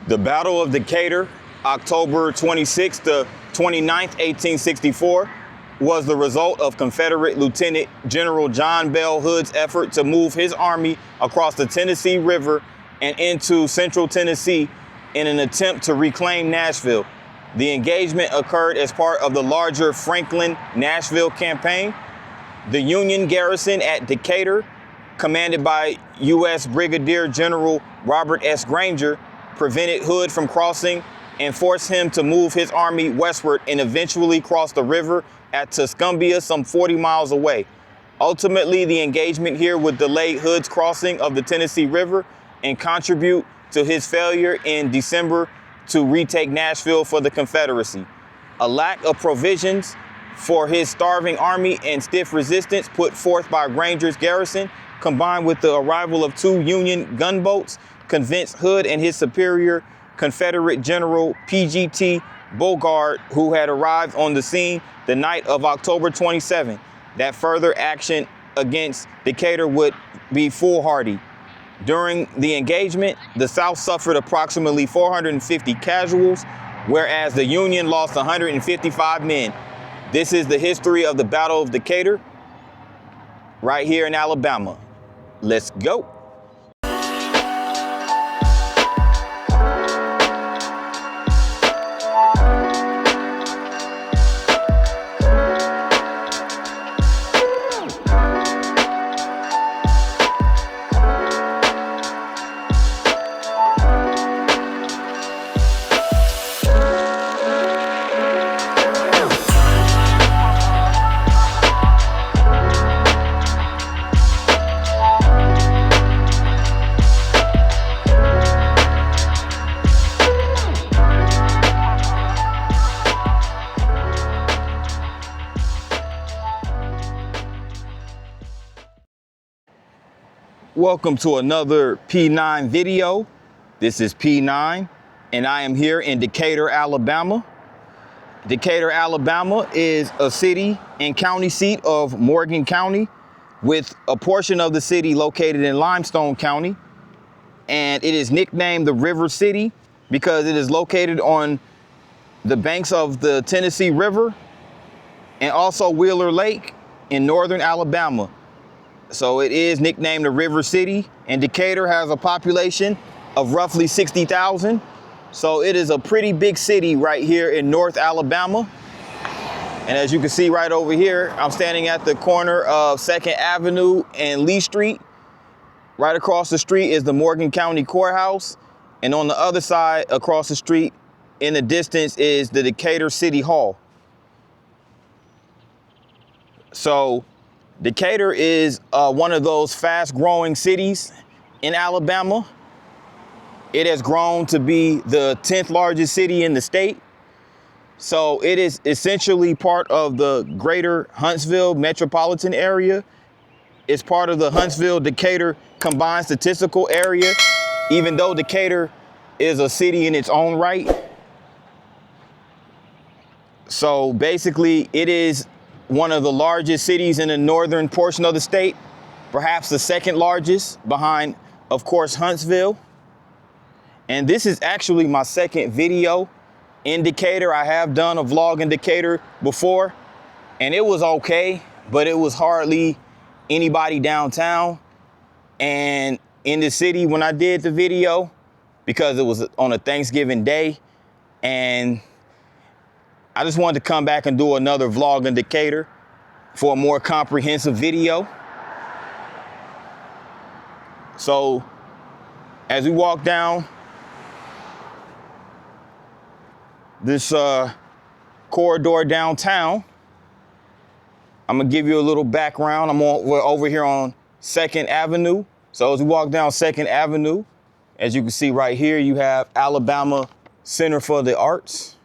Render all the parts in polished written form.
The Battle of Decatur, October 26 to 29, 1864, was the result of Confederate Lieutenant General John Bell Hood's effort to move his army across the Tennessee River and into central Tennessee in an attempt to reclaim Nashville. The engagement occurred as part of the larger Franklin-Nashville campaign. The Union garrison at Decatur, commanded by U.S. Brigadier General Robert S. Granger, prevented Hood from crossing and forced him to move his army westward and eventually cross the river at Tuscumbia, some 40 miles away. Ultimately, the engagement here would delay Hood's crossing of the Tennessee River and contribute to his failure in December to retake Nashville for the Confederacy. A lack of provisions for his starving army and stiff resistance put forth by Granger's garrison, combined with the arrival of 2 Union gunboats, convinced Hood and his superior Confederate General P.G.T. Beauregard, who had arrived on the scene the night of October 27, that further action against Decatur would be foolhardy. During the engagement, the South suffered approximately 450 casualties, whereas the Union lost 155 men. This is the history of the Battle of Decatur, right here in Alabama. Let's go. Welcome to another P9 video. This is P9, and I am here in Decatur, Alabama. Decatur, Alabama is a city and county seat of Morgan County, with a portion of the city located in Limestone County. And it is nicknamed the River City because it is located on the banks of the Tennessee River and also Wheeler Lake in northern Alabama. So it is nicknamed the River City, and Decatur has a population of roughly 60,000. So it is a pretty big city right here in North Alabama. And as you can see right over here, I'm standing at the corner of 2nd Avenue and Lee Street. Right across the street is the Morgan County Courthouse. And on the other side, across the street in the distance, is the Decatur City Hall. So Decatur is one of those fast-growing cities in Alabama. It has grown to be the 10th largest city in the state. So it is essentially part of the greater Huntsville metropolitan area. It's part of the Huntsville-Decatur combined statistical area, even though Decatur is a city in its own right. So basically, it is one of the largest cities in the northern portion of the state, perhaps the second largest, behind, of course, Huntsville. And this is actually my second video in Decatur. I have done a vlog in Decatur before, and it was okay, but it was hardly anybody downtown and in the city when I did the video, because it was on a Thanksgiving day. And I just wanted to come back and do another vlog in Decatur for a more comprehensive video. So as we walk down this corridor downtown, I'm gonna give you a little background. We're over here on 2nd Avenue. So as we walk down 2nd Avenue, as you can see right here, you have Alabama Center for the Arts.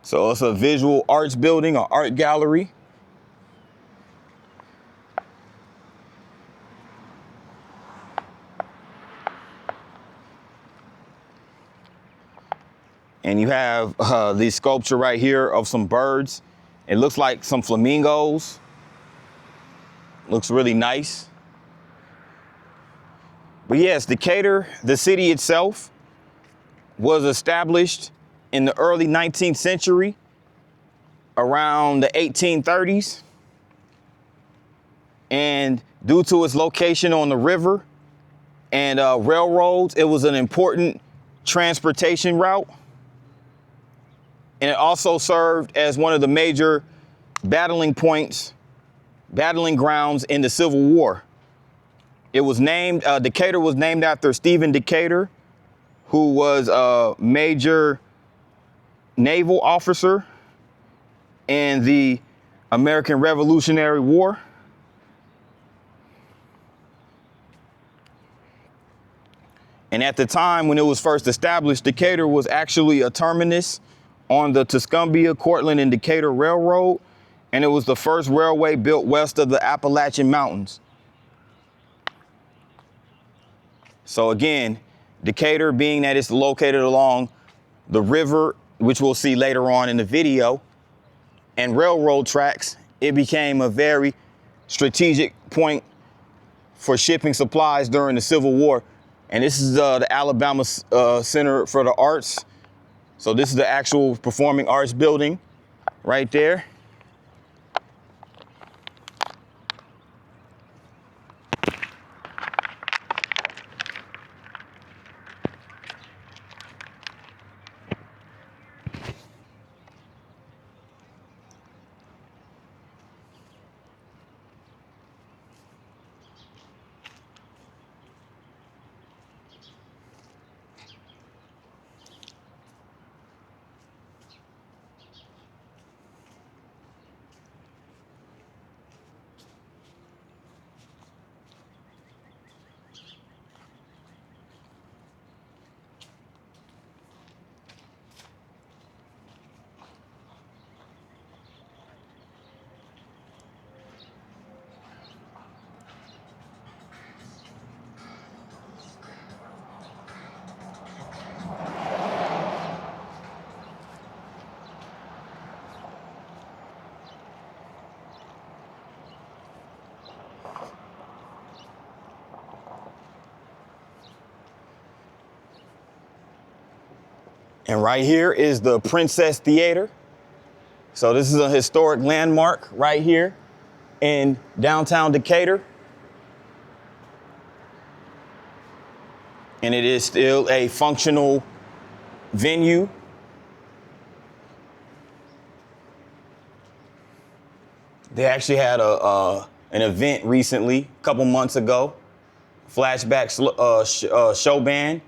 So it's a visual arts building, or art gallery. And you have the sculpture right here of some birds. It looks like some flamingos. Looks really nice. But yes, Decatur, the city itself, was established in the early 19th century, around the 1830s. And due to its location on the river and railroads, it was an important transportation route. And it also served as one of the major battling grounds in the Civil War. It was named, Decatur was named after Stephen Decatur, who was a major naval officer in the American Revolutionary War. And at the time when it was first established, Decatur was actually a terminus on the Tuscumbia, Cortland, and Decatur Railroad, and it was the first railway built west of the Appalachian Mountains. So again, Decatur, being that it's located along the river, which we'll see later on in the video, and railroad tracks, it became a very strategic point for shipping supplies during the Civil War. And this is the Alabama Center for the Arts. So this is the actual performing arts building right there. And right here is the Princess Theater. So this is a historic landmark right here in downtown Decatur. And it is still a functional venue. They actually had an event recently, a couple months ago, flashback show band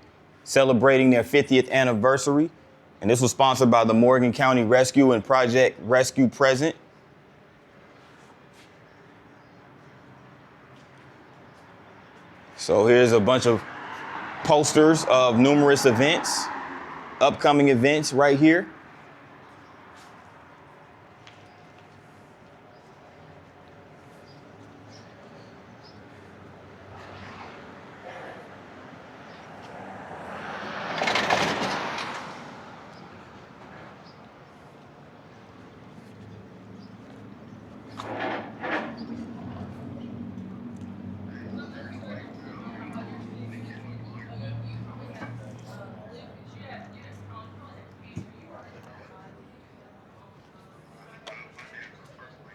celebrating their 50th anniversary. And this was sponsored by the Morgan County Rescue and Project Rescue Present. So here's a bunch of posters of numerous events, upcoming events right here.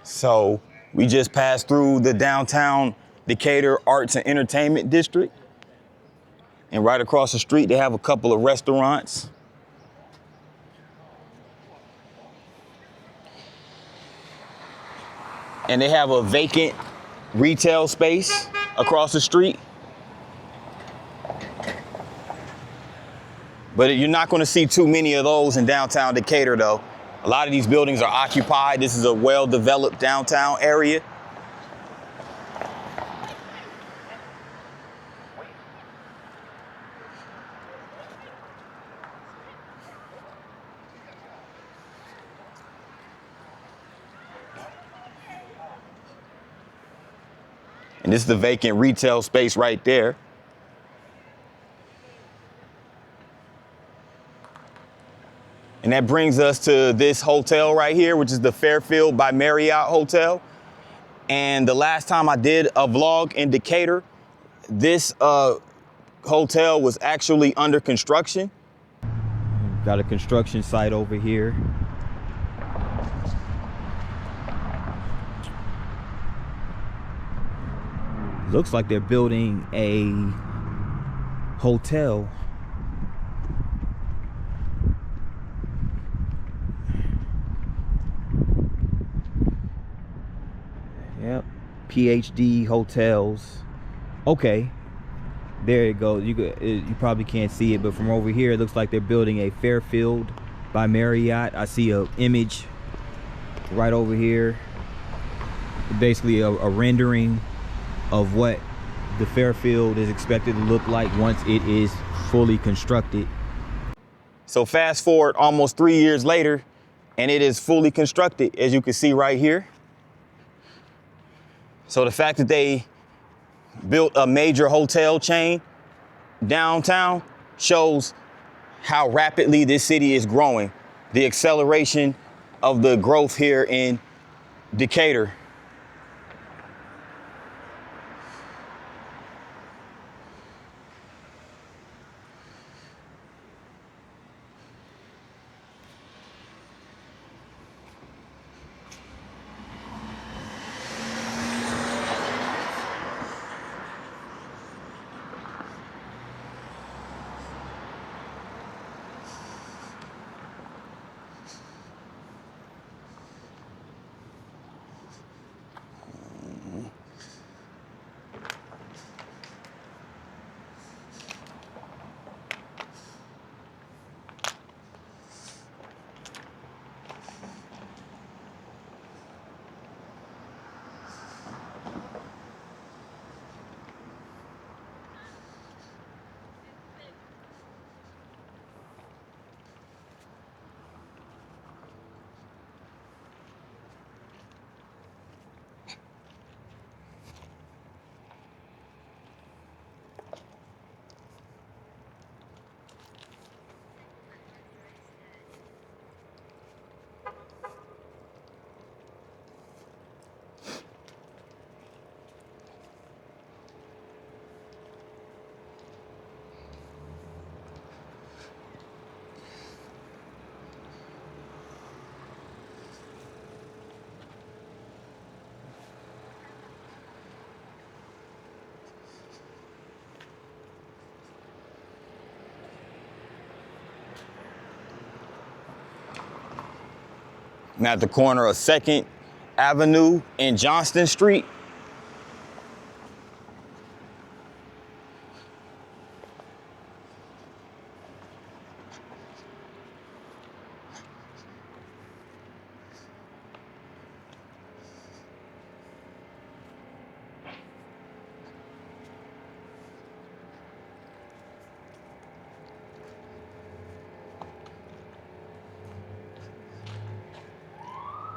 So we just passed through the downtown Decatur Arts and Entertainment District. And right across the street, they have a couple of restaurants. And they have a vacant retail space across the street. But you're not going to see too many of those in downtown Decatur, though. A lot of these buildings are occupied. This is a well-developed downtown area. And this is the vacant retail space right there. And that brings us to this hotel right here, which is the Fairfield by Marriott Hotel. And the last time I did a vlog in Decatur, this hotel was actually under construction. Got a construction site over here. Looks like they're building a hotel. Yep, PhD hotels. Okay, there it goes. You probably can't see it, but from over here, it looks like they're building a Fairfield by Marriott. I see a image right over here. Basically a rendering of what the Fairfield is expected to look like once it is fully constructed. So fast forward almost 3 years later, and it is fully constructed, as you can see right here. So the fact that they built a major hotel chain downtown shows how rapidly this city is growing, the acceleration of the growth here in Decatur. I'm at the corner of 2nd Avenue and Johnston Street.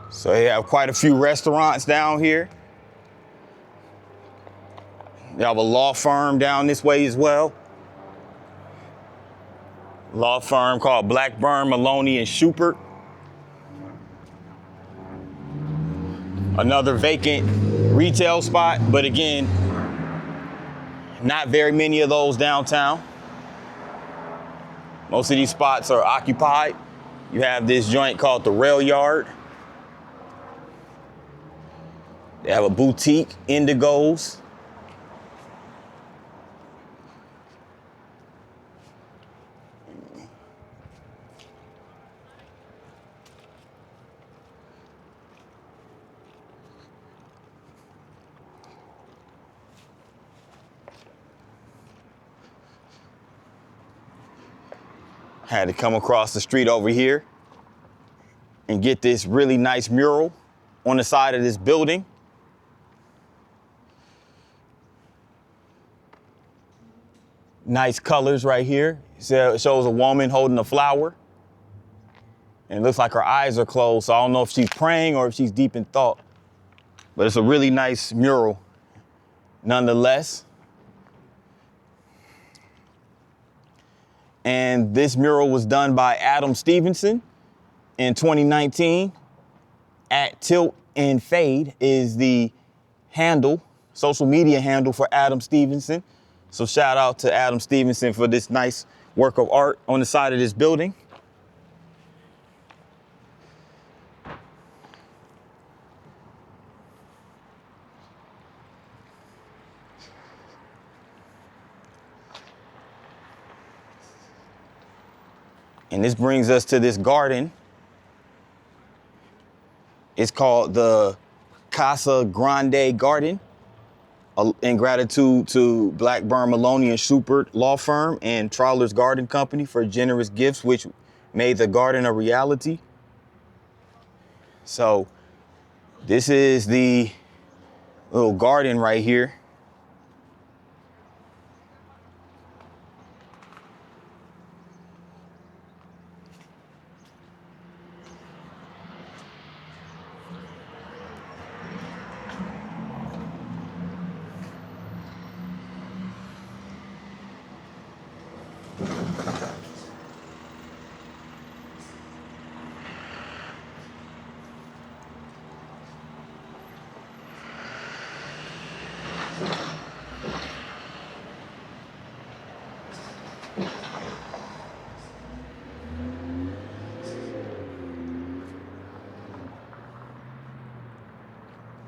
So they have quite a few restaurants down here. They have a law firm down this way as well. Law firm called Blackburn, Maloney, and Schubert. Another vacant retail spot, but again, not very many of those downtown. Most of these spots are occupied. You have this joint called the Rail Yard. They have a boutique, Ingalls. Had to come across the street over here and get this really nice mural on the side of this building. Nice colors right here. It shows a woman holding a flower. And it looks like her eyes are closed, so I don't know if she's praying or if she's deep in thought. But it's a really nice mural nonetheless. And this mural was done by Adam Stevenson in 2019. At Tilt and Fade is the handle, social media handle for Adam Stevenson. So shout out to Adam Stevenson for this nice work of art on the side of this building. And this brings us to this garden. It's called the Casa Grande Garden, in gratitude to Blackburn, Maloney and Shupert Law Firm and Trawler's Garden Company for generous gifts, which made the garden a reality. So this is the little garden right here.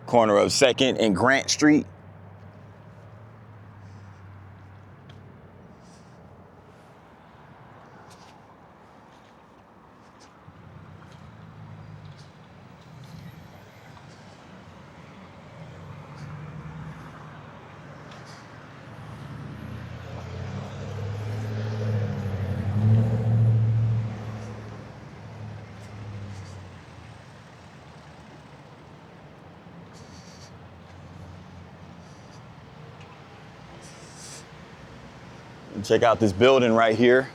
Corner of 2nd and Grant Street. Check out this building right here.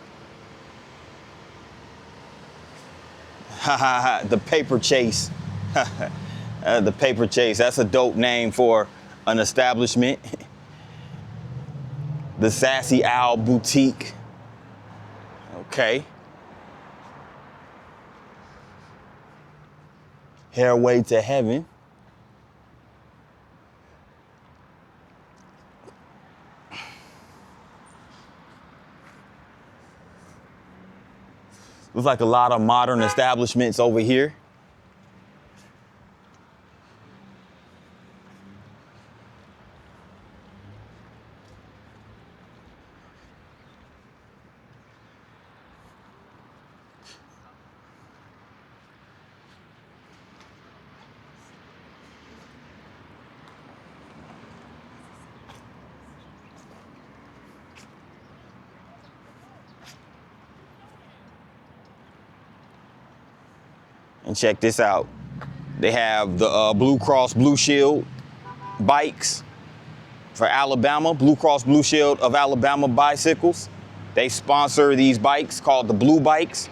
The Paper Chase. The Paper Chase. That's a dope name for an establishment. The Sassy Owl Boutique. Okay. Hairway to Heaven. Looks like a lot of modern establishments over here. And check this out. They have the Blue Cross Blue Shield bikes for Alabama, Blue Cross Blue Shield of Alabama bicycles. They sponsor these bikes called the Blue Bikes.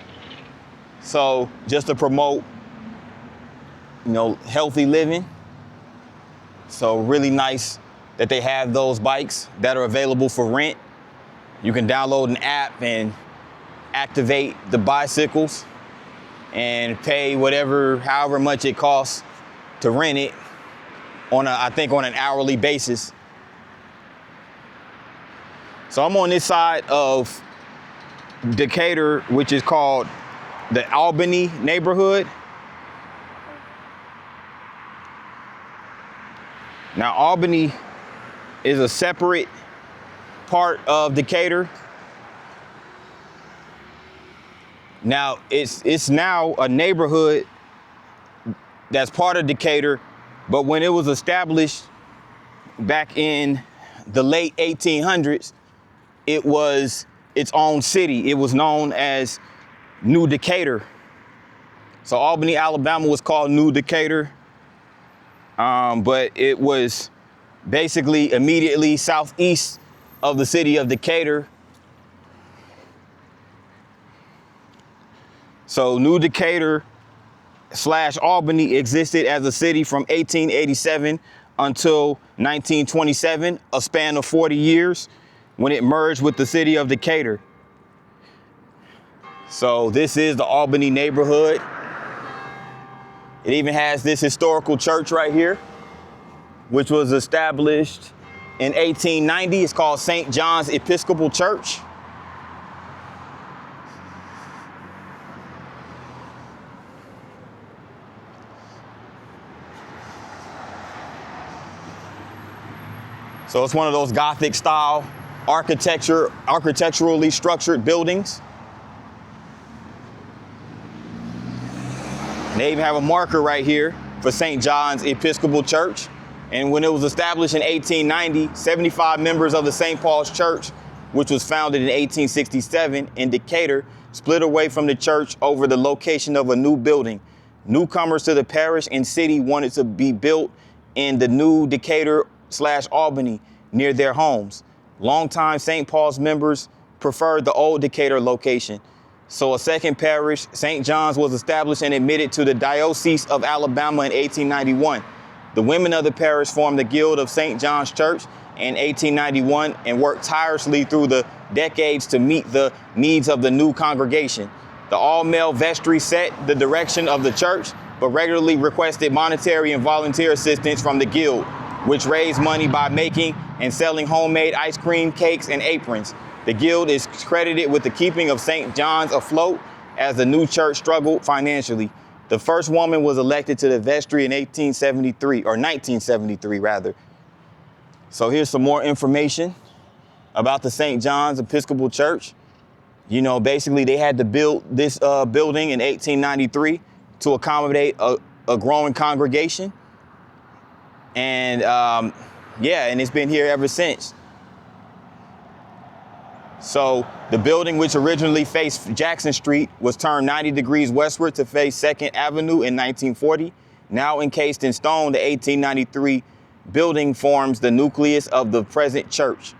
So just to promote, healthy living. So really nice that they have those bikes that are available for rent. You can download an app and activate the bicycles and pay however much it costs to rent it I think on an hourly basis. So I'm on this side of Decatur, which is called the Albany neighborhood. Now Albany is a separate part of Decatur. Now, it's now a neighborhood that's part of Decatur, but when it was established back in the late 1800s, it was its own city. It was known as New Decatur. So Albany, Alabama was called New Decatur, but it was basically immediately southeast of the city of Decatur. So New Decatur / Albany existed as a city from 1887 until 1927, a span of 40 years, when it merged with the city of Decatur. So this is the Albany neighborhood. It even has this historical church right here. which was established in 1890. It's called St. John's Episcopal Church. So it's one of those Gothic style architecturally structured buildings. And they even have a marker right here for St. John's Episcopal Church. And when it was established in 1890, 75 members of the St. Paul's Church, which was founded in 1867 in Decatur, split away from the church over the location of a new building. Newcomers to the parish and city wanted to be built in the new Decatur/Albany near their homes. Longtime St. Paul's members preferred the old Decatur location. So a second parish, St. John's, was established and admitted to the Diocese of Alabama in 1891. The women of the parish formed the Guild of St. John's Church in 1891 and worked tirelessly through the decades to meet the needs of the new congregation. The all-male vestry set the direction of the church, but regularly requested monetary and volunteer assistance from the Guild, which raised money by making and selling homemade ice cream, cakes, and aprons. The Guild is credited with the keeping of St. John's afloat as the new church struggled financially. The first woman was elected to the vestry in 1973 rather. So here's some more information about the St. John's Episcopal Church. You know, basically they had to build this building in 1893 to accommodate a growing congregation. And and it's been here ever since. So the building, which originally faced Jackson Street, was turned 90 degrees westward to face 2nd Avenue in 1940. Now encased in stone, the 1893 building forms the nucleus of the present church.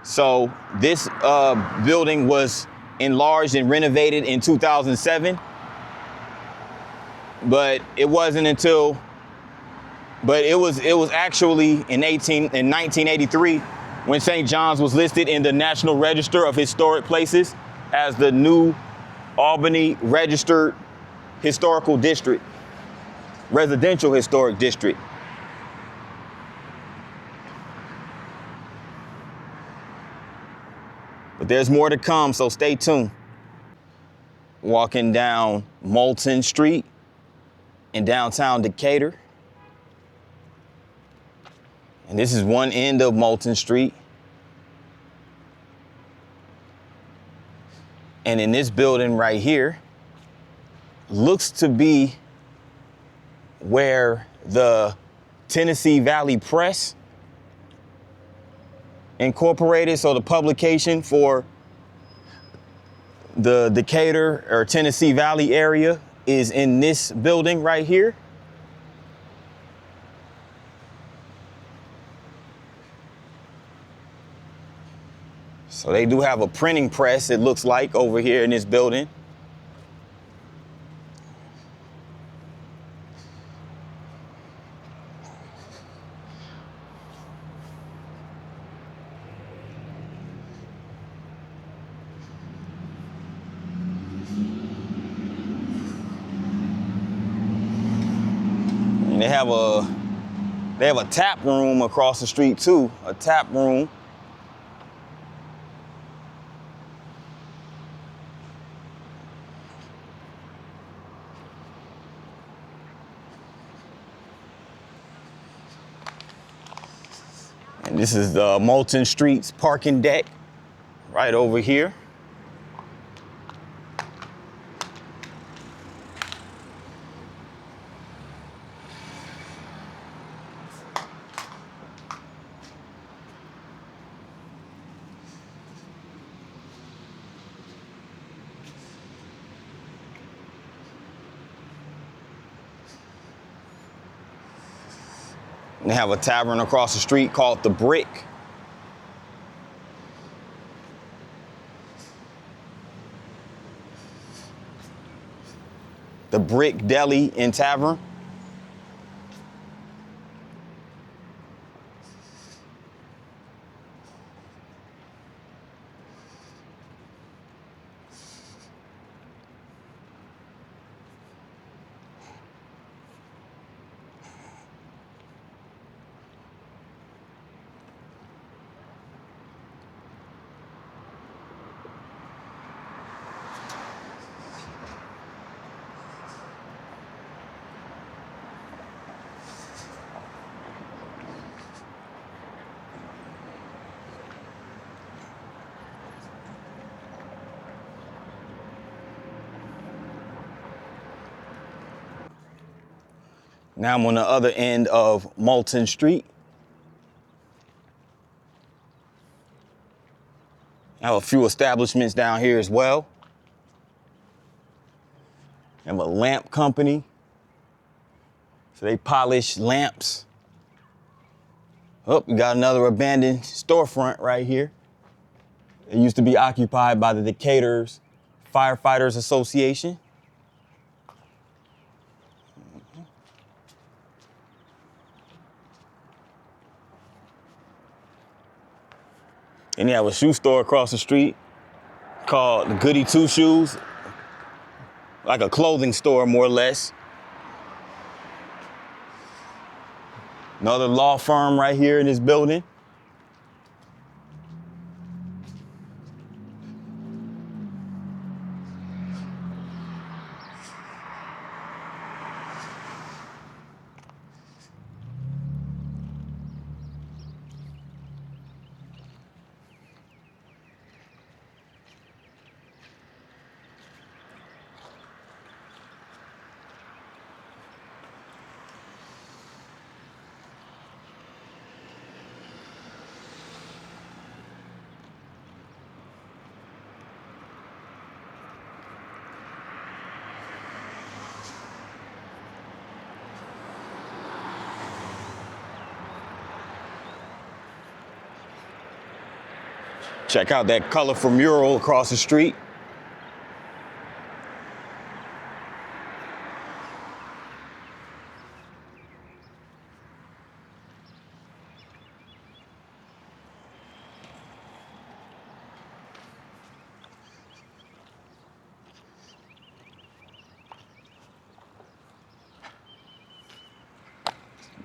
So this building was enlarged and renovated in 2007, but it wasn't until, it was actually in 1983 when St. John's was listed in the National Register of Historic Places as the new Albany Registered Historical District, Residential Historic District. But there's more to come, so stay tuned. Walking down Moulton Street in downtown Decatur. And this is one end of Moulton Street. And in this building right here, looks to be where the Tennessee Valley Press Incorporated, so the publication for the Decatur or Tennessee Valley area is in this building right here. So they do have a printing press, it looks like, over here in this building. And they have a tap room across the street too, a tap room. And this is the Moulton Street's parking deck right over here. They have a tavern across the street called The Brick. The Brick Deli and Tavern. Now I'm on the other end of Moulton Street. I have a few establishments down here as well. I have a lamp company. So they polish lamps. Oh, we got another abandoned storefront right here. It used to be occupied by the Decatur Firefighters Association. And you have a shoe store across the street called the Goody Two Shoes, like a clothing store more or less. Another law firm right here in this building. Check out that colorful mural across the street.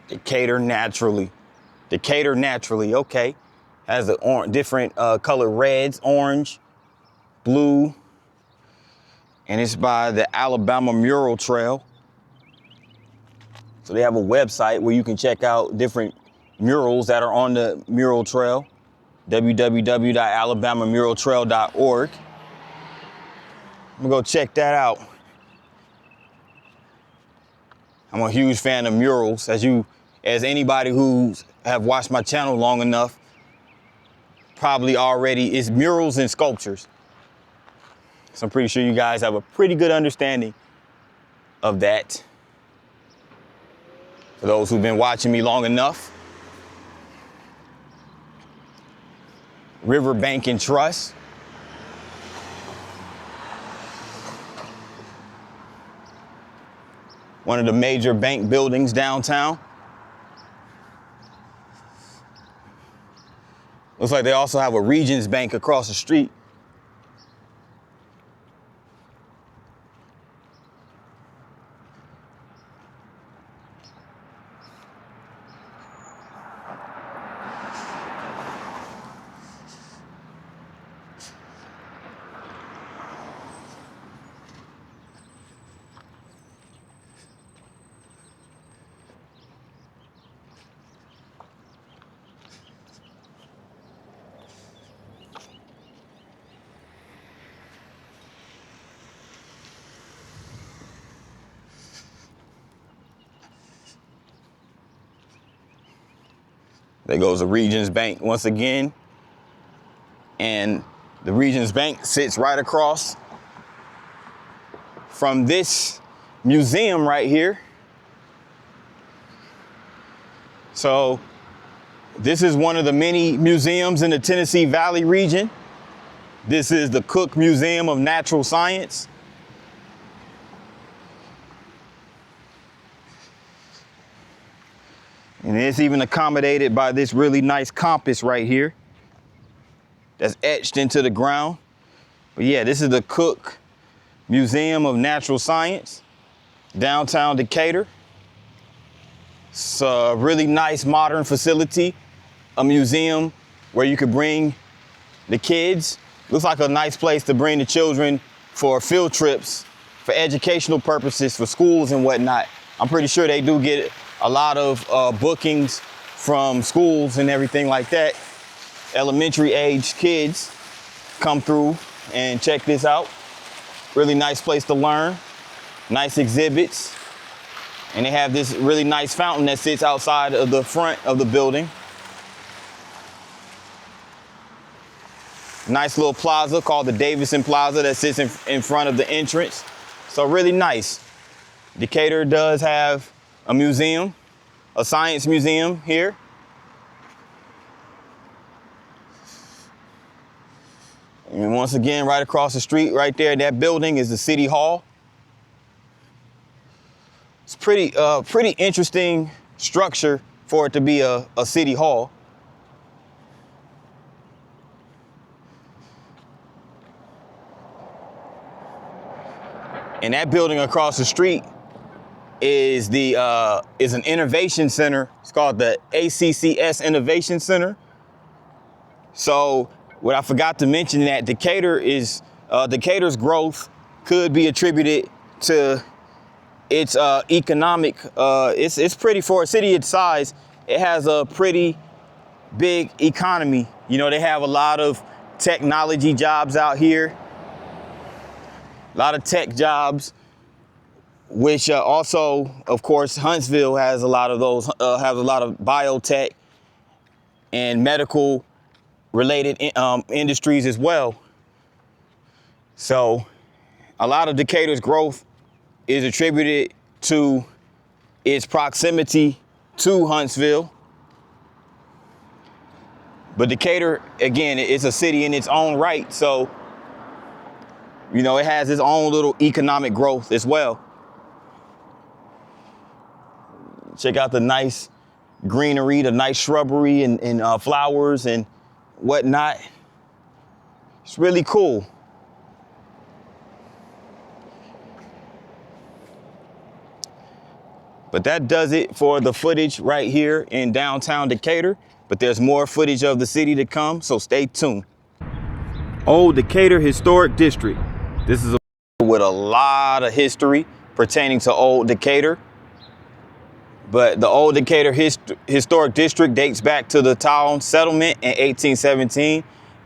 Decatur naturally. Decatur naturally, okay. Has the different color reds, orange, blue, and it's by the Alabama Mural Trail. So they have a website where you can check out different murals that are on the mural trail, www.alabamamuraltrail.org. I'm gonna go check that out. I'm a huge fan of murals, as anybody who have watched my channel long enough probably already is murals and sculptures. So I'm pretty sure you guys have a pretty good understanding of that. For those who've been watching me long enough. Riverbank and Trust. One of the major bank buildings downtown. Looks like they also have a Regions Bank across the street. There goes the Regions Bank once again. And the Regions Bank sits right across from this museum right here. So this is one of the many museums in the Tennessee Valley region. This is the Cook Museum of Natural Science. And it's even accommodated by this really nice compass right here that's etched into the ground. But yeah, this is the Cook Museum of Natural Science, downtown Decatur. It's a really nice modern facility, a museum where you could bring the kids. Looks like a nice place to bring the children for field trips, for educational purposes, for schools and whatnot. I'm pretty sure they do get a lot of bookings from schools and everything like that. Elementary age kids come through and check this out. Really nice place to learn. Nice exhibits. And they have this really nice fountain that sits outside of the front of the building. Nice little plaza called the Davison Plaza that sits in front of the entrance. So really nice. Decatur does have a museum, a science museum here. And once again, right across the street, right there, that building is the City Hall. It's pretty interesting structure for it to be a city hall. And that building across the street is an innovation center. It's called the ACCS Innovation Center. So what I forgot to mention that Decatur's growth could be attributed to its economic. It's pretty, for a city its size, it has a pretty big economy. You know, they have a lot of technology jobs out here. A lot of tech jobs, which also, of course, Huntsville has a lot of those, has a lot of biotech and medical related industries as well. So a lot of Decatur's growth is attributed to its proximity to Huntsville. But Decatur, again, is a city in its own right. So, you know, it has its own little economic growth as well. Check out the nice greenery, the nice shrubbery and flowers and whatnot. It's really cool. But that does it for the footage right here in downtown Decatur. But there's more footage of the city to come, so stay tuned. Old Decatur Historic District. This is with a lot of history pertaining to Old Decatur. But the Old Decatur Historic District dates back to the town settlement in 1817.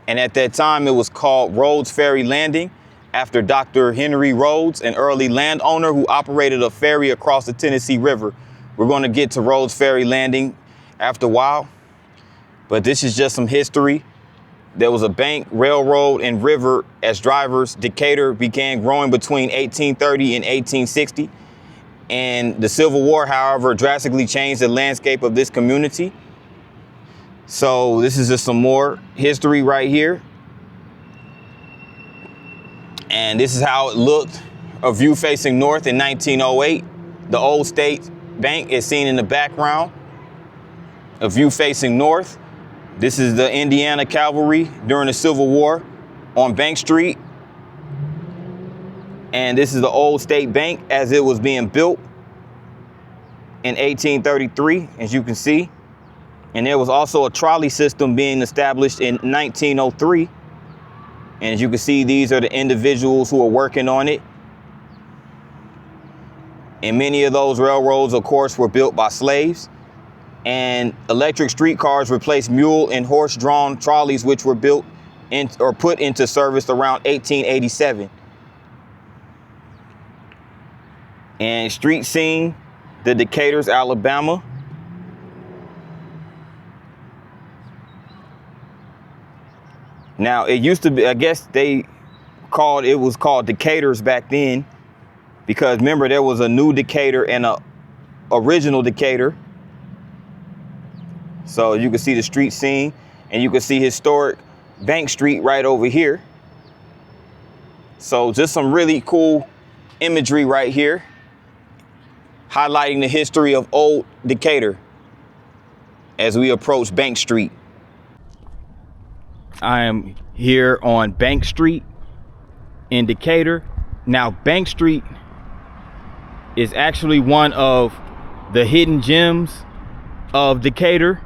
And at that time, it was called Rhodes Ferry Landing, after Dr. Henry Rhodes, an early landowner who operated a ferry across the Tennessee River. We're going to get to Rhodes Ferry Landing after a while, but this is just some history. There was a bank, railroad, and river as drivers. Decatur began growing between 1830 and 1860. And the Civil War, however, drastically changed the landscape of this community. So this is just some more history right here. And this is how it looked, a view facing north in 1908. The old State Bank is seen in the background, a view facing north. This is the Indiana Cavalry during the Civil War on Bank Street. And this is the old State Bank as it was being built in 1833, as you can see. And there was also a trolley system being established in 1903. And as you can see, these are the individuals who are working on it. And many of those railroads, of course, were built by slaves. And electric streetcars replaced mule and horse-drawn trolleys, which were built in, or put into service around 1887. And street scene, the Decatur's, Alabama. Now, it used to be, I guess it was called Decatur's back then, because remember, there was a new Decatur and a original Decatur. So you can see the street scene, and you can see historic Bank Street right over here. So just some really cool imagery right here, highlighting the history of Old Decatur as we approach Bank Street. I am here on Bank Street in Decatur. Now, Bank Street is actually one of the hidden gems of Decatur.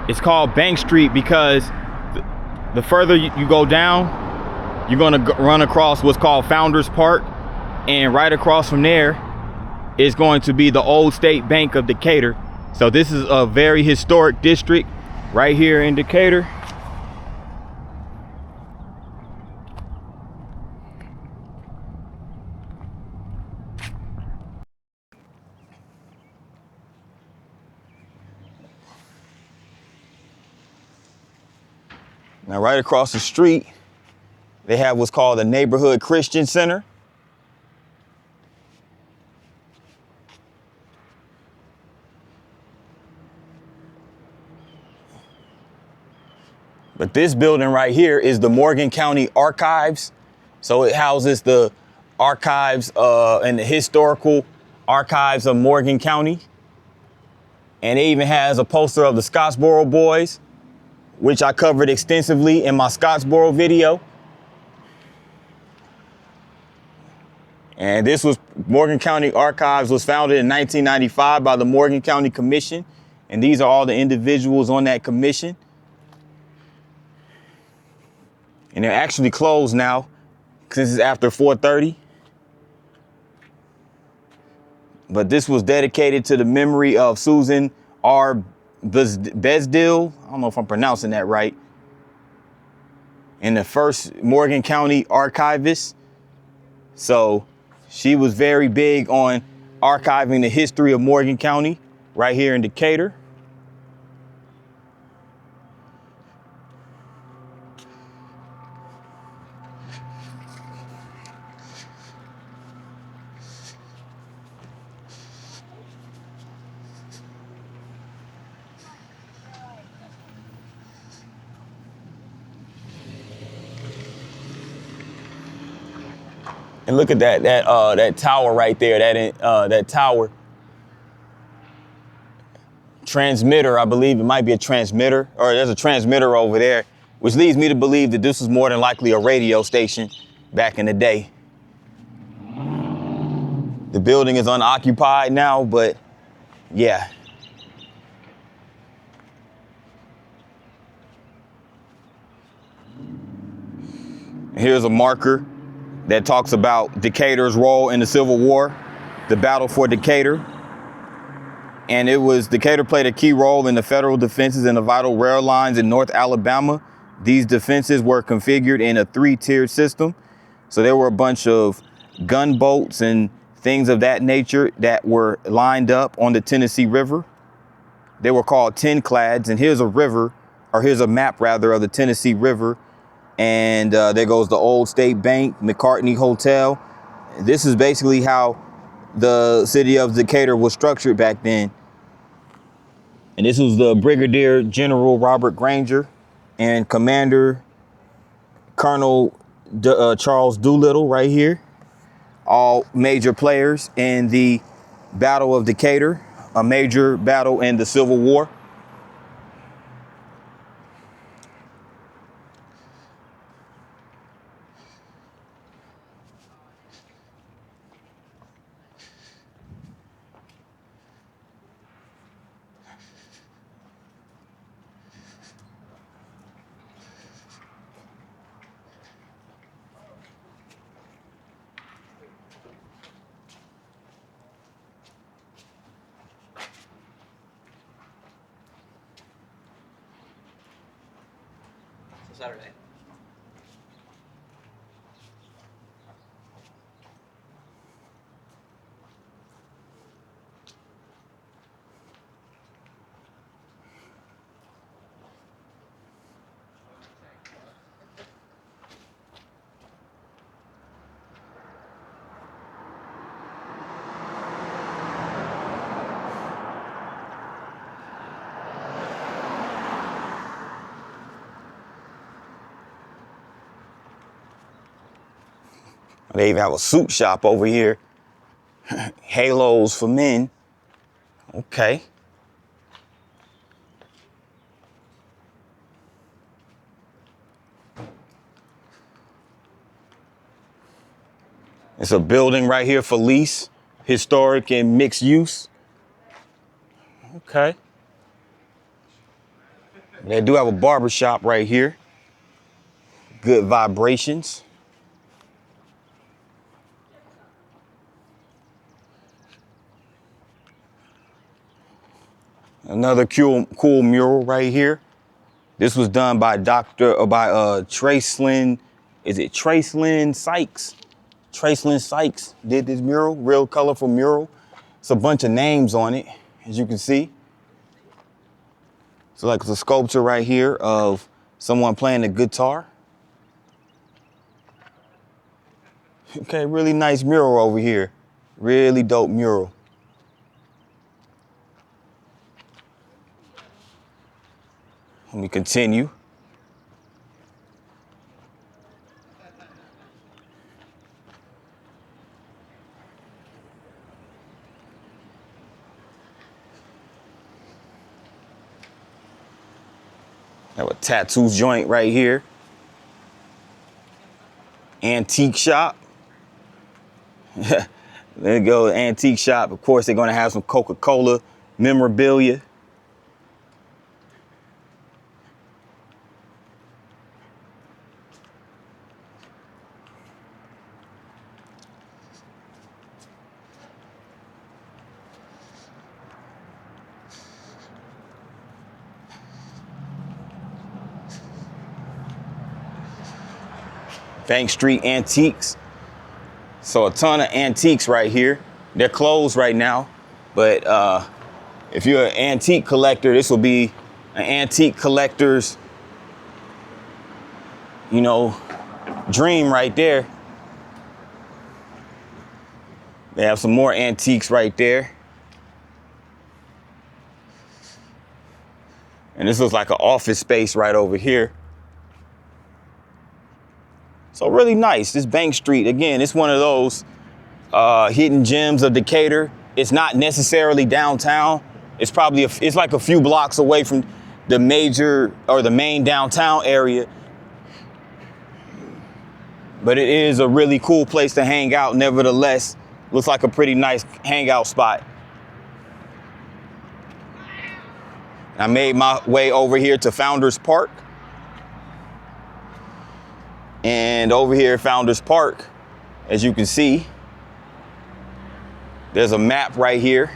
It's called Bank Street because the further you go down, you're going to run across what's called Founders Park, and right across from there is going to be the Old State Bank of Decatur. So this is a very historic district right here in Decatur. Now, right across the street, they have what's called the Neighborhood Christian Center. But this building right here is the Morgan County Archives. So it houses the archives and the historical archives of Morgan County. And it even has a poster of the Scottsboro Boys, which I covered extensively in my Scottsboro video. And this was Morgan County Archives was founded in 1995 by the Morgan County Commission. And these are all the individuals on that commission. And they're actually closed now since it's after 4:30. But this was dedicated to the memory of Susan R. Besdell. I don't know if I'm pronouncing that right. And the first Morgan County archivist. So she was very big on archiving the history of Morgan County right here in Decatur. And look at that tower right there, that tower transmitter. I believe it might be a transmitter, or there's a transmitter over there, which leads me to believe that this was more than likely a radio station back in the day. The building is unoccupied now, but yeah. Here's a marker that talks about Decatur's role in the Civil War, the battle for Decatur. And Decatur played a key role in the federal defenses and the vital rail lines in North Alabama. These defenses were configured in a 3-tiered system. So there were a bunch of gunboats and things of that nature that were lined up on the Tennessee River. They were called tin-clads. And here's a map rather of the Tennessee River. And there goes the Old State Bank, McCartney Hotel. This is basically how the city of Decatur was structured back then. And this was the Brigadier General Robert Granger and Commander Colonel Charles Doolittle right here. All major players in the Battle of Decatur, a major battle in the Civil War. Saturday. They even have a suit shop over here. Halos for men. Okay. It's a building right here for lease, historic and mixed use. Okay. They do have a barber shop right here. Good vibrations. Another cool mural right here. This was done by Tracelyn. Is it Tracelyn Sykes? Tracelyn Sykes did this mural, real colorful mural. It's a bunch of names on it, as you can see. So like it's a sculpture right here of Someone playing the guitar. Okay, really nice mural over here. Really dope mural. Let me continue. Have a tattoo joint right here. Antique shop. There you go, antique shop. Of course, they're gonna have some Coca-Cola memorabilia. Bank Street Antiques. So a ton of antiques right here. They're closed right now, but if you're an antique collector, this will be an antique collector's, you know, dream right there. They have some more antiques right there. And this looks like an office space right over here. So really nice. This Bank Street, again, it's one of those hidden gems of Decatur. It's not necessarily downtown. It's probably, it's like a few blocks away from the major or the main downtown area. But it is a really cool place to hang out. Nevertheless, looks like a pretty nice hangout spot. I made my way over here to Founders Park. And over here at Founders Park, as you can see, there's a map right here.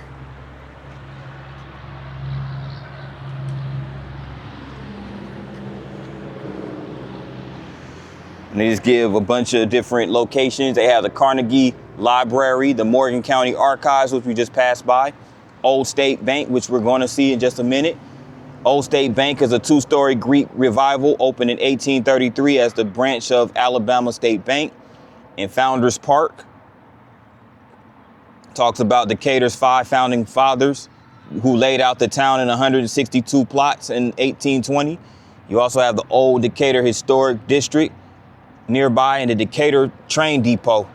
And they just give a bunch of different locations. They have the Carnegie Library, the Morgan County Archives, which we just passed by, Old State Bank, which we're going to see in just a minute. Old State Bank is a two-story Greek revival opened in 1833 as the branch of Alabama State Bank. In Founders Park, talks about Decatur's 5 founding fathers who laid out the town in 162 plots in 1820. You also have the old Decatur Historic District nearby and the Decatur train depot.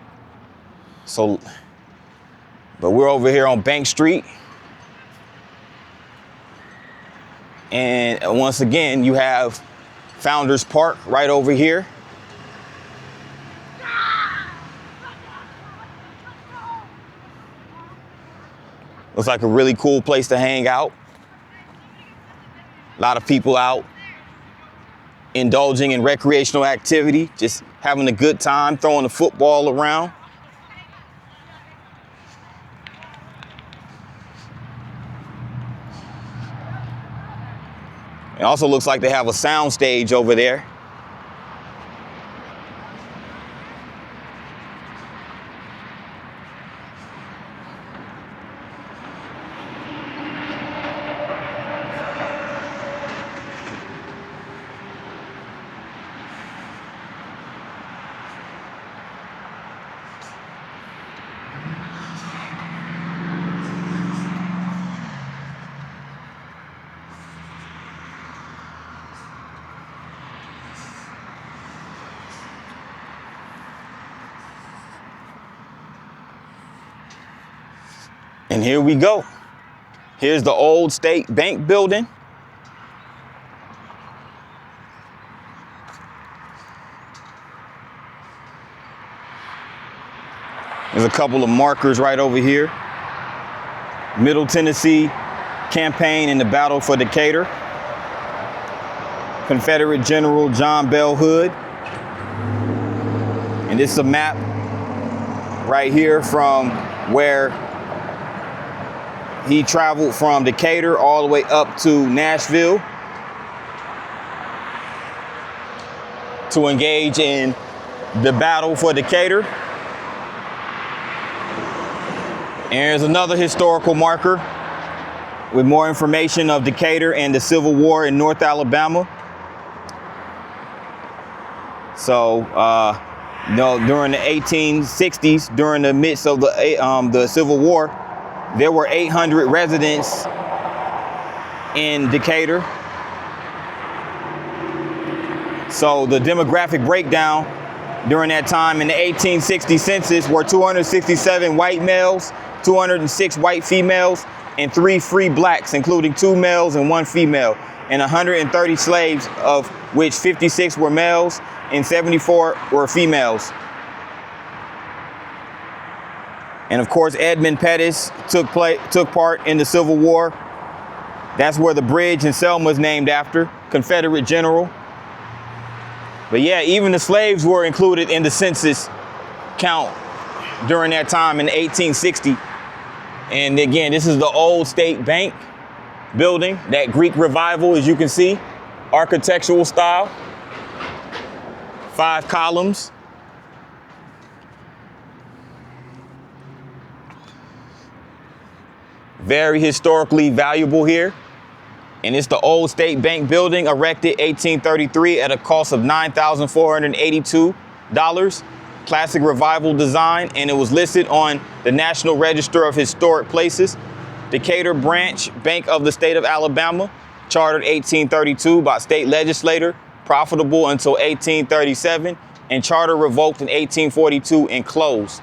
So, but we're over here on Bank Street. And once again, you have Founders Park right over here. Looks like a really cool place to hang out. A lot of people out indulging in recreational activity, just having a good time, throwing the football around. It also looks like they have a sound stage over there. And here we go. Here's the Old State Bank building. There's a couple of markers right over here. Middle Tennessee campaign in the battle for Decatur. Confederate General John Bell Hood. And this is a map right here from where he traveled from Decatur all the way up to Nashville to engage in the battle for Decatur. And here's another historical marker with more information of Decatur and the Civil War in North Alabama. So, during the 1860s, during the midst of the Civil War, there were 800 residents in Decatur. So the demographic breakdown during that time in the 1860 census were 267 white males, 206 white females, and 3 free blacks, including 2 males and 1 female, and 130 slaves, of which 56 were males and 74 were females. And of course, Edmund Pettus took part in the Civil War. That's where the bridge in Selma is named after, Confederate general. But yeah, even the slaves were included in the census count during that time in 1860. And again, this is the old State Bank building, that Greek revival, as you can see, architectural style, 5 columns. Very historically valuable here. And it's the old State Bank building, erected 1833 at a cost of $9,482. Classic revival design, and it was listed on the National Register of Historic Places. Decatur Branch Bank of the state of Alabama, chartered 1832 by state legislator, profitable until 1837, and charter revoked in 1842 and closed.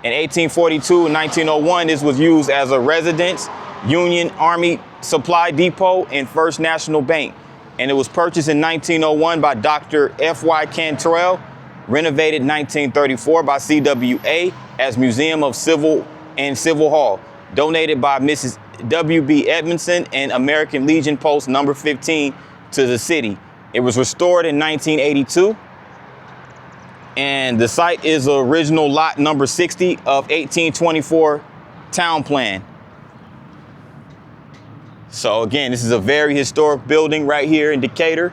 In 1842 and 1901, this was used as a residence, Union Army Supply Depot, and First National Bank. And it was purchased in 1901 by Dr. F.Y. Cantrell, renovated 1934 by CWA as Museum of Civil and Civil Hall, donated by Mrs. W.B. Edmondson and American Legion Post number 15 to the city. It was restored in 1982. And the site is original lot number 60 of 1824 town plan. So again, this is a very historic building right here in Decatur.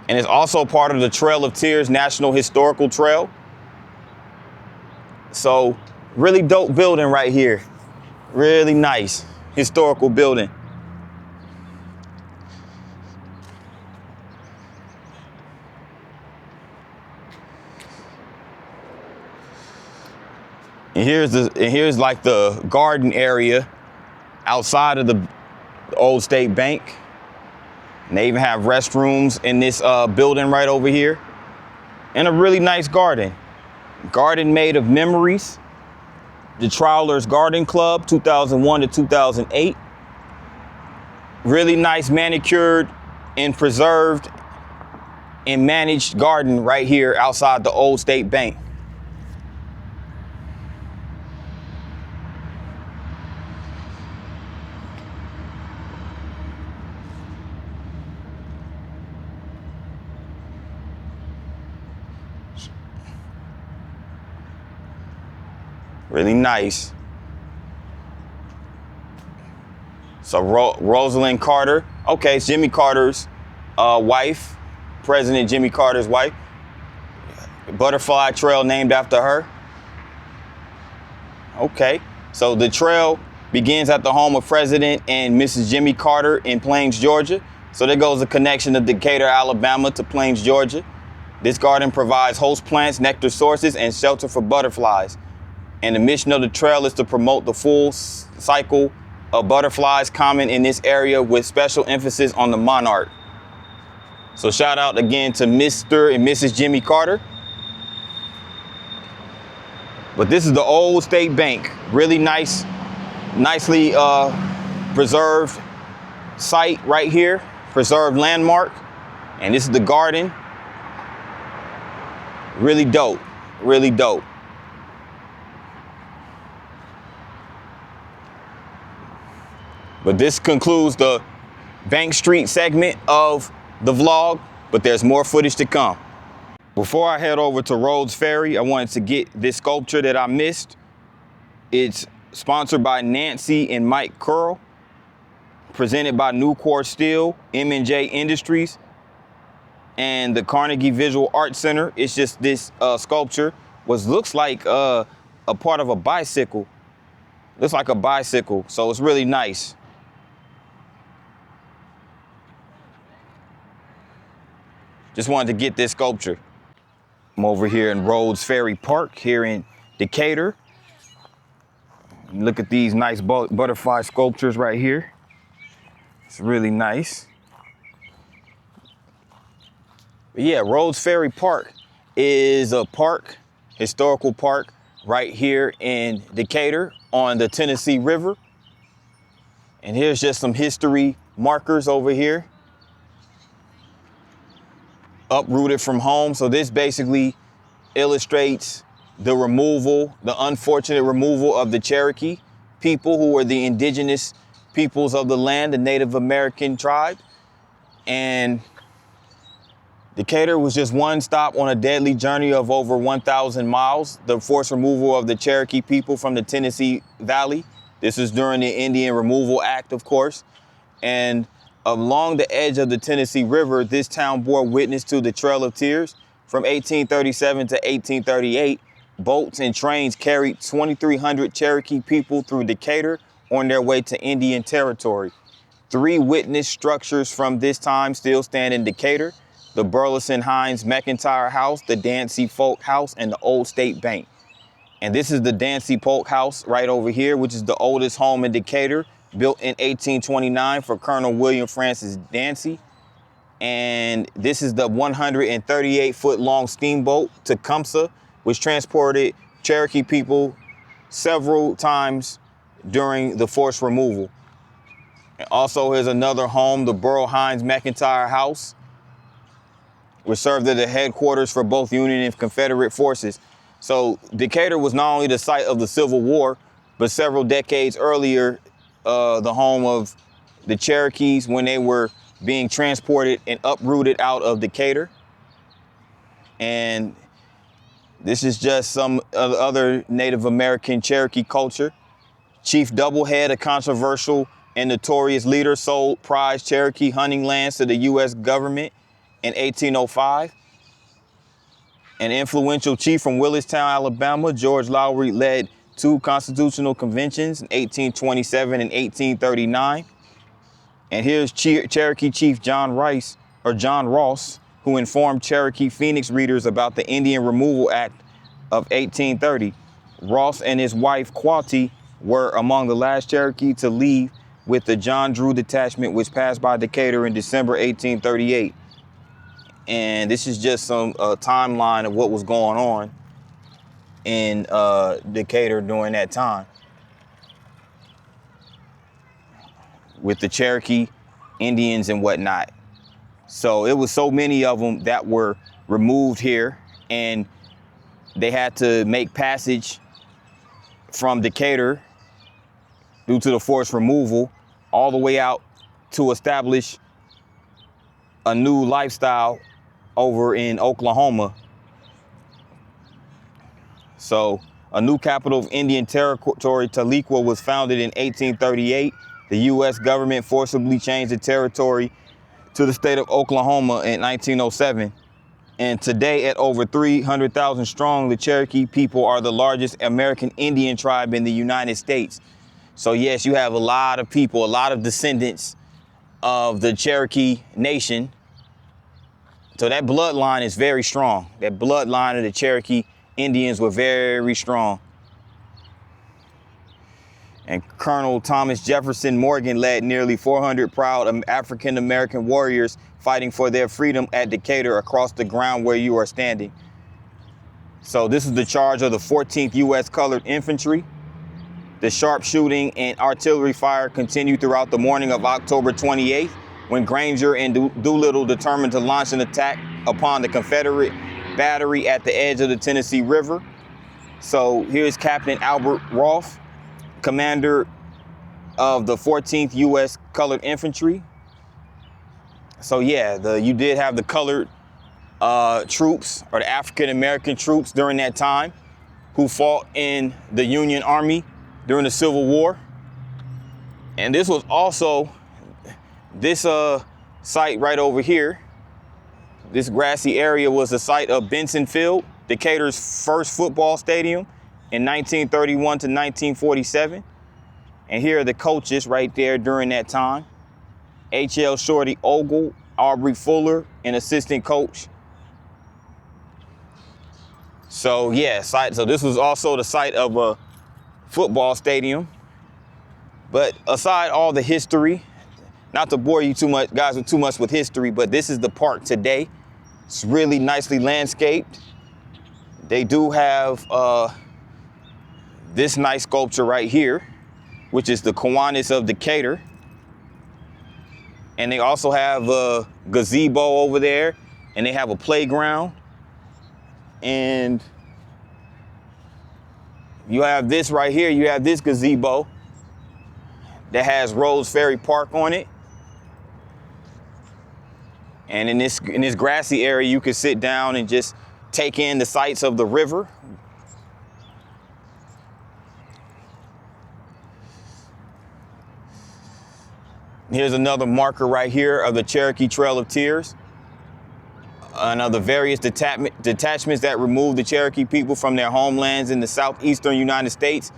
And it's also part of the Trail of Tears National Historical Trail. So really dope building right here. Really nice historical building. And here's like the garden area outside of the old State Bank. And they even have restrooms in this building right over here. And a really nice garden. Garden made of memories. The Trowler's Garden Club, 2001 to 2008. Really nice manicured and preserved and managed garden right here outside the old State Bank. Really nice. So Rosalind Carter, okay, it's Jimmy Carter's wife, President Jimmy Carter's wife. Butterfly Trail named after her. Okay, so the trail begins at the home of President and Mrs. Jimmy Carter in Plains, Georgia. So there goes the connection of Decatur, Alabama to Plains, Georgia. This garden provides host plants, nectar sources, and shelter for butterflies. And the mission of the trail is to promote the full cycle of butterflies common in this area, with special emphasis on the monarch. So shout out again to Mr. and Mrs. Jimmy Carter. But this is the old State Bank. Really nice, nicely preserved site right here, preserved landmark. And this is the garden. Really dope, really dope. But this concludes the Bank Street segment of the vlog, but there's more footage to come. Before I head over to Rhodes Ferry, I wanted to get this sculpture that I missed. It's sponsored by Nancy and Mike Curl, presented by Nucor Steel, M&J Industries, and the Carnegie Visual Arts Center. It's just this sculpture, looks like a part of a bicycle. Looks like a bicycle, so it's really nice. Just wanted to get this sculpture. I'm over here in Rhodes Ferry Park here in Decatur. Look at these nice butterfly sculptures right here. It's really nice. But yeah, Rhodes Ferry Park is a park, historical park, right here in Decatur on the Tennessee River. And here's just some history markers over here. Uprooted from home. So this basically illustrates the unfortunate removal of the Cherokee people, who were the indigenous peoples of the land, the Native American tribe. And Decatur was just one stop on a deadly journey of over 1,000 miles, the forced removal of the Cherokee people from the Tennessee Valley. This is during the Indian Removal Act, of course. And along the edge of the Tennessee River, this town bore witness to the Trail of Tears. From 1837 to 1838, boats and trains carried 2,300 Cherokee people through Decatur on their way to Indian Territory. 3 witness structures from this time still stand in Decatur: the Burleson Hines McIntyre House, the Dancy Folk House, and the Old State Bank. And this is the Dancy Folk House right over here, which is the oldest home in Decatur, built in 1829 for Colonel William Francis Dancy. And this is the 138-foot long steamboat Tecumseh, which transported Cherokee people several times during the forced removal. And also, here's another home, the Burl Hines McIntyre House, which served as the headquarters for both Union and Confederate forces. So Decatur was not only the site of the Civil War, but several decades earlier, the home of the Cherokees when they were being transported and uprooted out of Decatur. And this is just some other Native American Cherokee culture. Chief Doublehead, a controversial and notorious leader, sold prized Cherokee hunting lands to the U.S. government in 1805. An influential chief from Willistown, Alabama, George Lowry, led 2 constitutional conventions in 1827 and 1839. And here's Cherokee Chief John Ross, who informed Cherokee Phoenix readers about the Indian Removal Act of 1830. Ross and his wife, Qualty, were among the last Cherokee to leave with the John Drew detachment, which passed by Decatur in December 1838. And this is just some timeline of what was going on in Decatur during that time with the Cherokee Indians and whatnot. So it was so many of them that were removed here, and they had to make passage from Decatur due to the forced removal all the way out to establish a new lifestyle over in Oklahoma. So a new capital of Indian Territory, Tahlequah, was founded in 1838. The U.S. government forcibly changed the territory to the state of Oklahoma in 1907. And today, at over 300,000 strong, the Cherokee people are the largest American Indian tribe in the United States. So yes, you have a lot of people, a lot of descendants of the Cherokee Nation. So that bloodline is very strong. That bloodline of the Cherokee Indians were very strong. And Colonel Thomas Jefferson Morgan led nearly 400 proud African-American warriors fighting for their freedom at Decatur across the ground where you are standing. So this is the charge of the 14th U.S. Colored Infantry. The sharpshooting and artillery fire continued throughout the morning of October 28th, when Granger and Doolittle determined to launch an attack upon the Confederate battery at the edge of the Tennessee River. So here's Captain Albert Rolfe, commander of the 14th U.S. Colored Infantry. So yeah, you did have the colored troops, or the African-American troops during that time, who fought in the Union Army during the Civil War. And this was also this site right over here. This grassy area was the site of Benson Field, Decatur's first football stadium in 1931 to 1947. And here are the coaches right there during that time. H.L. Shorty Ogle Aubrey Fuller, an assistant coach. So yeah, so this was also the site of a football stadium. But aside all the history, not to bore you too much, guys, with too much with history, but this is the park today. It's really nicely landscaped. They do have this nice sculpture right here, which is the Kiwanis of Decatur. And they also have a gazebo over there, and they have a playground. And you have this right here. You have this gazebo that has Rhodes Ferry Park on it. And in this grassy area, you can sit down and just take in the sights of the river. Here's another marker right here of the Cherokee Trail of Tears. Another various detachments that removed the Cherokee people from their homelands in the southeastern United States.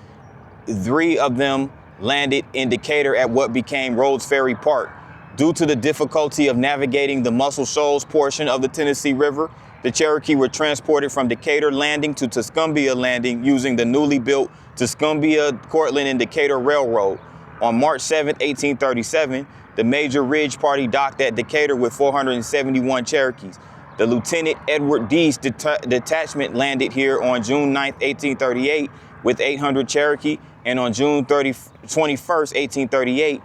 3 of them landed in Decatur at what became Rhodes Ferry Park. Due to the difficulty of navigating the Muscle Shoals portion of the Tennessee River, the Cherokee were transported from Decatur Landing to Tuscumbia Landing using the newly built Tuscumbia, Cortland, and Decatur Railroad. On March 7, 1837, the Major Ridge Party docked at Decatur with 471 Cherokees. The Lieutenant Edward Dease detachment landed here on June 9, 1838 with 800 Cherokee, and on June 21st, 1838,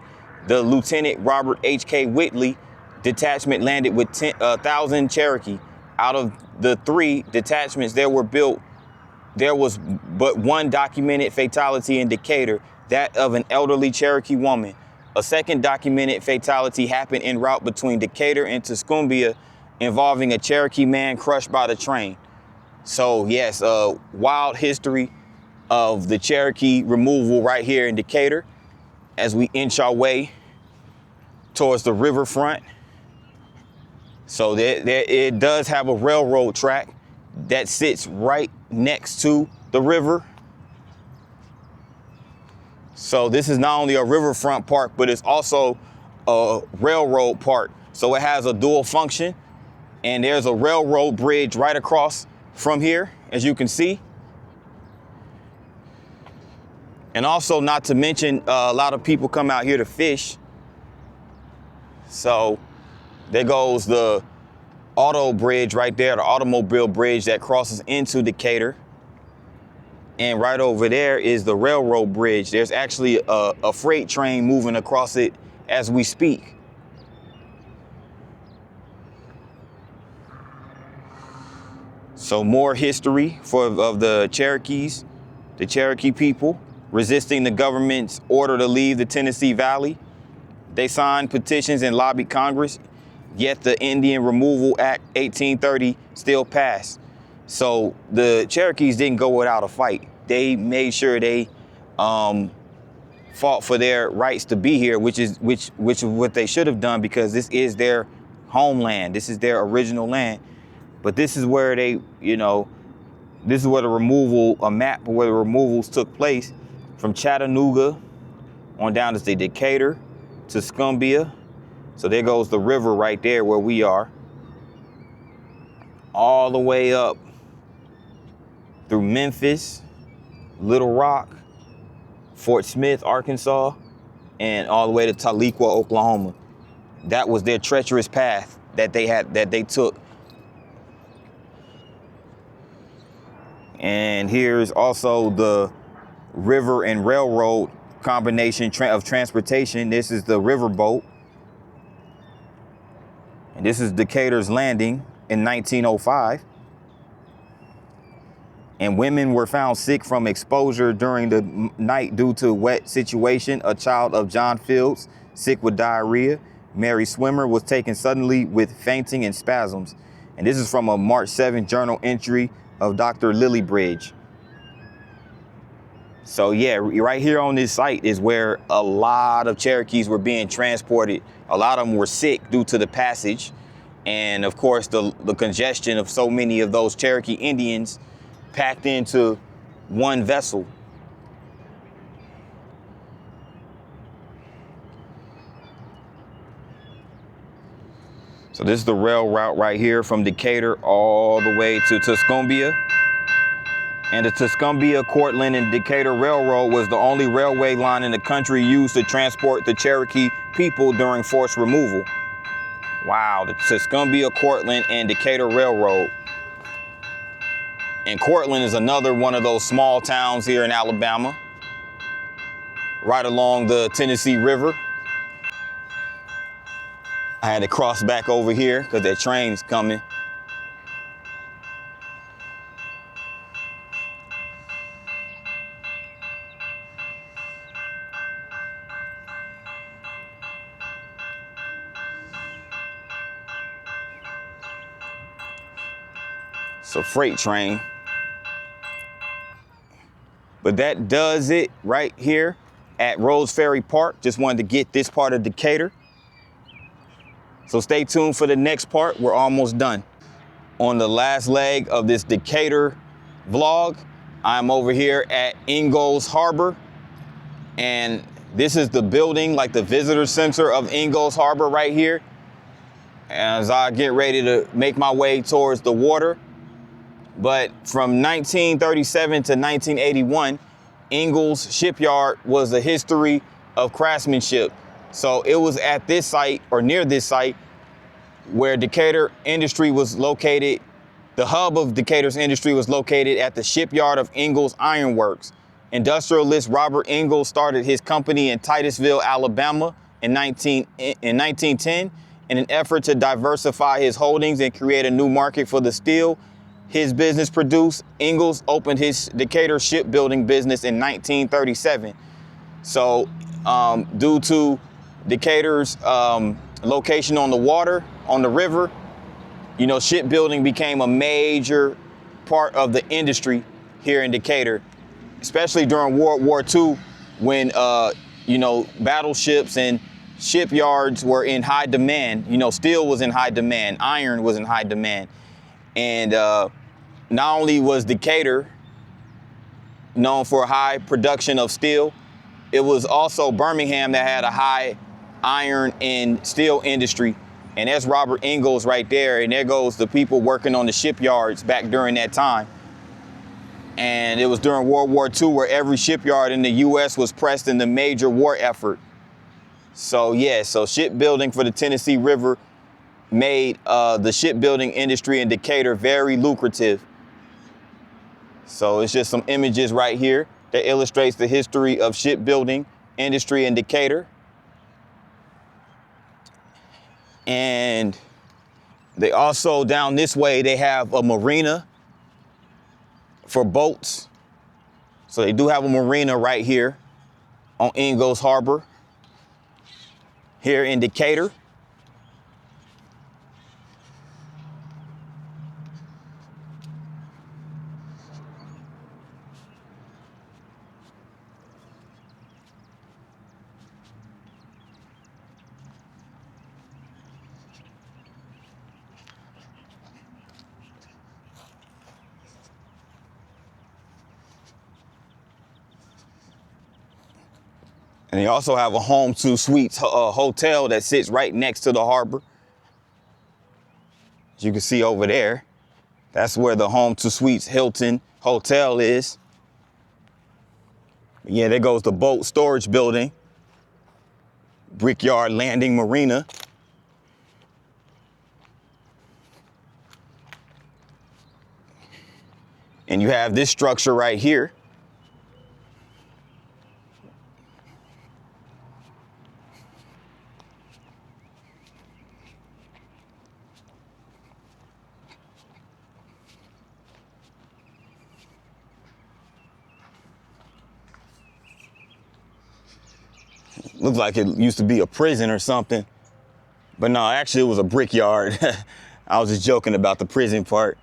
the Lieutenant Robert H.K. Whitley detachment landed with 1,000 Cherokee. Out of the 3 detachments there was but 1 documented fatality in Decatur, that of an elderly Cherokee woman. A second documented fatality happened en route between Decatur and Tuscumbia, involving a Cherokee man crushed by the train. So yes, wild history of the Cherokee removal right here in Decatur as we inch our way towards the riverfront. So it does have a railroad track that sits right next to the river. So this is not only a riverfront park, but it's also a railroad park. So it has a dual function, and there's a railroad bridge right across from here, as you can see. And also, not to mention, a lot of people come out here to fish. So there goes the auto bridge right there, the automobile bridge that crosses into Decatur. And right over there is the railroad bridge. There's actually a freight train moving across it as we speak. So more history of the Cherokees, the Cherokee people resisting the government's order to leave the Tennessee Valley. They signed petitions and lobbied Congress, yet the Indian Removal Act 1830 still passed. So the Cherokees didn't go without a fight. They made sure they fought for their rights to be here, which is what they should have done, because this is their homeland. This is their original land. But this is where they, this is where a map of where the removals took place, from Chattanooga on down to Decatur, to Tuscumbia. So there goes the river right there where we are, all the way up through Memphis, Little Rock, Fort Smith, Arkansas, and all the way to Tahlequah, Oklahoma. That was their treacherous path that they took. And here's also the river and railroad combination of transportation. This is the riverboat. And this is Decatur's landing in 1905. And women were found sick from exposure during the night due to wet situation. A child of John Fields, sick with diarrhea. Mary Swimmer was taken suddenly with fainting and spasms. And this is from a March 7th journal entry of Dr. Lillibridge. So yeah, right here on this site is where a lot of Cherokees were being transported. A lot of them were sick due to the passage. And of course, the congestion of so many of those Cherokee Indians packed into one vessel. So this is the rail route right here from Decatur all the way to Tuscumbia. And the Tuscumbia, Cortland, and Decatur Railroad was the only railway line in the country used to transport the Cherokee people during forced removal. Wow, the Tuscumbia, Cortland, and Decatur Railroad. And Cortland is another one of those small towns here in Alabama, right along the Tennessee River. I had to cross back over here because that train's coming. It's a freight train. But that does it right here at Rhodes Ferry Park. Just wanted to get this part of Decatur. So stay tuned for the next part. We're almost done. On the last leg of this Decatur vlog, I'm over here at Ingalls Harbor. And this is the building, like the visitor center of Ingalls Harbor right here. As I get ready to make my way towards the water. But from 1937 to 1981, Ingalls Shipyard was the history of craftsmanship. So it was at this site, or near this site, where Decatur industry was located. The hub of Decatur's industry was located at the shipyard of Ingalls Iron Works. Industrialist Robert Ingalls started his company in Titusville, Alabama in 1910 in an effort to diversify his holdings and create a new market for the steel his business produced. Ingalls opened his Decatur shipbuilding business in 1937. So due to Decatur's location on the water, on the river, you know, shipbuilding became a major part of the industry here in Decatur, especially during World War II when, you know, battleships and shipyards were in high demand. You know, steel was in high demand, iron was in high demand. And not only was Decatur known for high production of steel, it was also Birmingham that had a high iron and steel industry. And that's Robert Ingalls right there. And there goes the people working on the shipyards back during that time. And it was during World War II where every shipyard in the U.S. was pressed in the major war effort. So yeah, so shipbuilding for the Tennessee River made the shipbuilding industry in Decatur very lucrative. So it's just some images right here that illustrates the history of shipbuilding industry in Decatur. And they also, down this way, they have a marina for boats. So they do have a marina right here on Ingalls Harbor here in Decatur. And they also have a Home 2 Suites hotel that sits right next to the harbor. As you can see over there, that's where the Home 2 Suites Hilton Hotel is. Yeah, there goes the boat storage building, Brickyard Landing Marina. And you have this structure right here. Looks like it used to be a prison or something. But no, actually it was a brickyard. I was just joking about the prison part.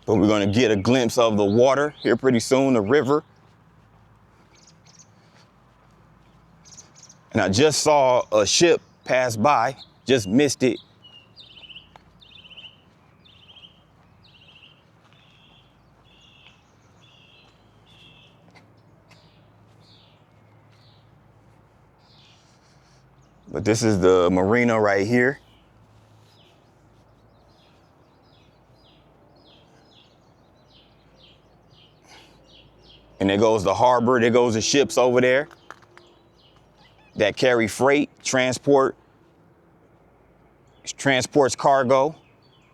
But we're gonna get a glimpse of the water here pretty soon, the river. And I just saw a ship pass by, just missed it. But this is the marina right here. And there goes the harbor. There goes the ships over there that carry freight, transports cargo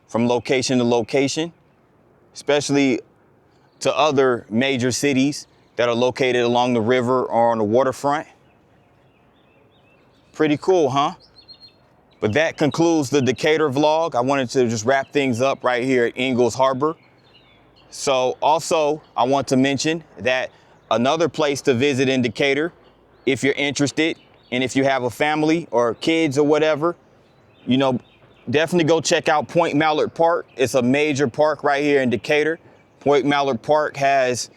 from location to location, especially to other major cities that are located along the river or on the waterfront. Pretty cool, huh? But that concludes the Decatur vlog. I wanted to just wrap things up right here at Ingalls Harbor. So also, I want to mention that another place to visit in Decatur, if you're interested, and if you have a family or kids or whatever, you know, definitely go check out Point Mallard Park. It's a major park right here in Decatur. Point Mallard Park has,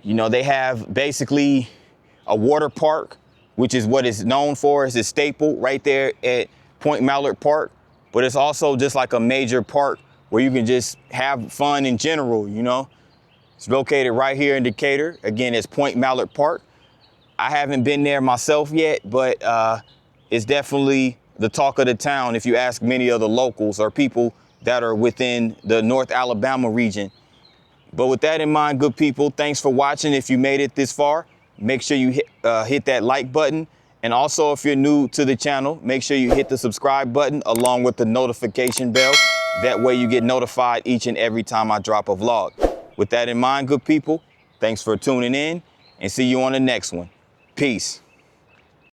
you know, they have basically a water park, which is what it's known for. It's a staple right there at Point Mallard Park. But it's also just like a major park where you can just have fun in general, you know. It's located right here in Decatur. Again, it's Point Mallard Park. I haven't been there myself yet, but it's definitely the talk of the town if you ask many of the locals or people that are within the North Alabama region. But with that in mind, good people, thanks for watching. If you made it this far, make sure you hit that like button. And also, if you're new to the channel, make sure you hit the subscribe button along with the notification bell. That way you get notified each and every time I drop a vlog. With that in mind, good people, thanks for tuning in and see you on the next one. Peace.